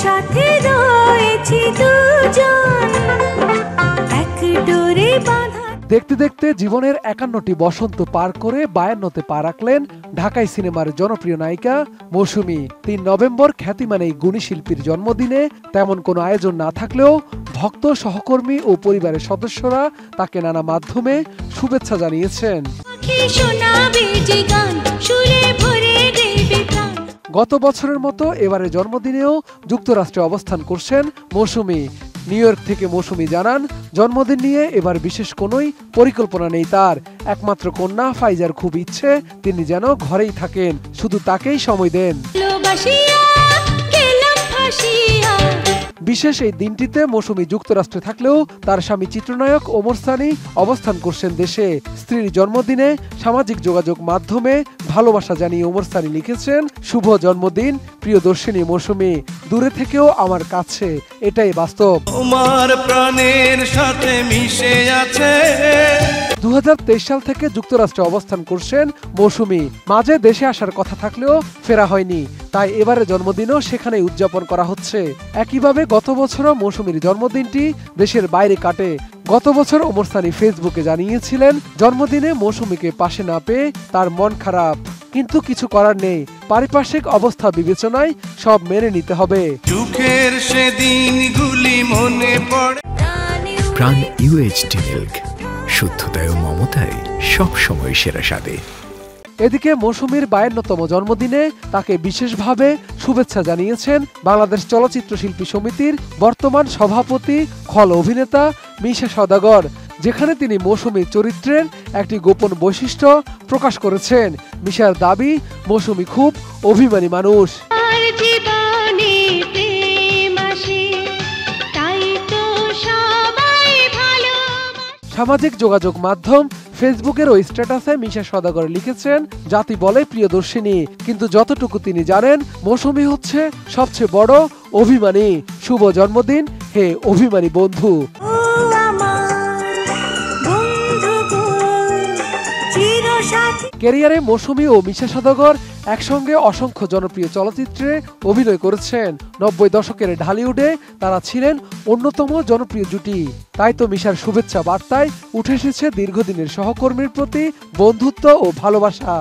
সাথে রয়েছি দুজন এক ডোরে বাঁধা। দেখতে দেখতে জীবনের ৫১টি বসন্ত পার করে ৫২তে পা রাখলেন ঢাকাই সিনেমার জনপ্রিয় নায়িকা মৌসুমী। ৩ নভেম্বর খ্যাতিমান এই গুণী শিল্পীর জন্মদিনে তেমন কোনো আয়োজন না থাকলেও ভক্ত, সহকর্মী ও পরিবারের সদস্যরা তাকে নানা মাধ্যমে শুভেচ্ছা জানিয়েছেন। গত বছরের মতো এবারে জন্মদিনেও যুক্তরাষ্ট্রে অবস্থান করছেন মৌসুমী। নিউ ইয়র্ক থেকে মৌসুমী জানান, জন্মদিন নিয়ে এবার বিশেষ কোনোই পরিকল্পনা নেই তার। একমাত্র কন্যা ফাইজার খুব ইচ্ছে তিনি যেন ঘরেই থাকেন, শুধু তাকেই সময় দেন। বিশেষ এই দিনটিতে মৌসুমী যুক্তরাষ্ট্রে থাকলেও তার স্বামী চিত্রনায়ক ওমর সানি অবস্থান করছেন দেশে। স্ত্রীর জন্মদিনে সামাজিক যোগাযোগ মাধ্যমে ভালোবাসা জানিয়ে ওমর সানি লিখেছেন, শুভ জন্মদিন প্রিয়দর্শিনী মৌসুমী, দূরে থেকেও আমার কাছে, এটাই বাস্তব। তোমার প্রাণের সাথে মিশে আছে। ২০২৩ সাল থেকে যুক্তরাষ্ট্রে অবস্থান করছেন মৌসুমী। মাঝে দেশে আসার কথা থাকলেও ফেরা হয়নি, তাই এবারে জন্মদিনও সেখানেই উদযাপন করা হচ্ছে। একইভাবে গত বছরও মৌসুমীর জন্মদিনটি দেশের বাইরে কাটে। গত বছর ওমর সানি ফেসবুকে জানিয়েছিলেন, জন্মদিনে মৌসুমীকে পাশে না পেয়ে তার মন খারাপ, কিন্তু কিছু করার নেই, পারিপার্শ্বিক অবস্থা বিবেচনায় সব মেনে নিতে হবে। সুখের সেদিনগুলি মনে পড়ে। প্রাণ ইউএইচটি মিল্ক, শুদ্ধতায় ও মমতায় সব সময় সেরা স্বাদে। এদিকে মৌসুমীর ৫২তম জন্মদিনে তাকে বিশেষভাবে শুভেচ্ছা জানিয়েছেন বাংলাদেশ চলচ্চিত্র শিল্পী সমিতির বর্তমান সভাপতি খল অভিনেতা মিশা সওদাগর, যেখানে তিনি মৌসুমীর চরিত্রের একটি গোপন বৈশিষ্ট্য প্রকাশ করেছেন। মিশার দাবি, মৌসুমী খুব অভিমানী মানুষ। সামাজিক যোগাযোগ মাধ্যম ফেসবুকের ওই স্ট্যাটাসে মিশা সওদাগর লিখেছেন, জাতি বলে প্রিয়দর্শিনী, কিন্তু যতটুকু তিনি জানেন মৌসুমী হচ্ছে সবচেয়ে বড় অভিমানী। শুভ জন্মদিন হে অভিমানী বন্ধু। ক্যারিয়ারে মৌসুমী ও মিশা সওদাগর একসঙ্গে অসংখ্য জনপ্রিয় চলচ্চিত্রে অভিনয় করেছেন। ৯০ দশকের ঢালিউডে তারা ছিলেন অন্যতম জনপ্রিয় জুটি। তাই তো মিশার শুভেচ্ছা বার্তায় উঠে এসেছে দীর্ঘদিনের সহকর্মীর প্রতি বন্ধুত্ব ও ভালোবাসা।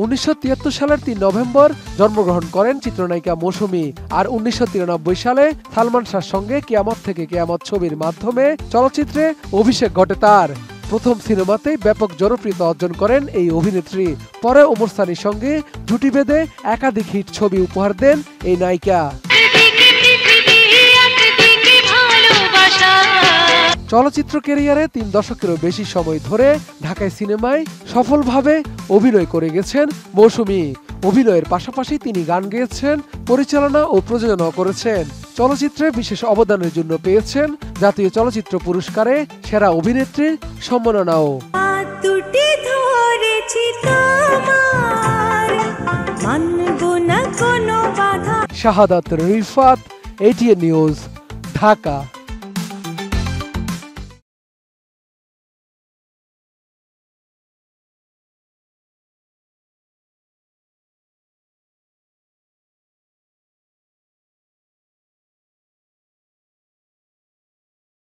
১৯৭৩ সালের ৩ নভেম্বর জন্মগ্রহণ করেন চিত্রনায়িকা মৌসুমী। আর ১৯৯৩ সালে সালমান শাহর সঙ্গে কিয়ামত থেকে কিয়ামত ছবির মাধ্যমে চলচ্চিত্রে অভিষেক ঘটে তার। প্রথম সিনেমাতেই ব্যাপক জনপ্রিয়তা অর্জন করেন এই অভিনেত্রী। পরে ওমর সানির সঙ্গে জুটি বেঁধে একাধিক হিট ছবি উপহার দেন এই নায়িকা। চলচ্চিত্র ক্যারিয়ারে ৩ দশকেরও বেশি সময় ধরে ঢাকায় সিনেমায় সফলভাবে অভিনয় করে গেছেন মৌসুমী। অভিনয়ের পাশাপাশি তিনি গান গেয়েছেন, পরিচালনা ও প্রযোজনা করেছেন। চলচ্চিত্রে বিশেষ অবদানের জন্য পেয়েছেন জাতীয় চলচ্চিত্র পুরস্কারে সেরা অভিনেত্রীর সম্মাননাও। শাহাদাত রিফাত, ATN নিউজ, ঢাকা।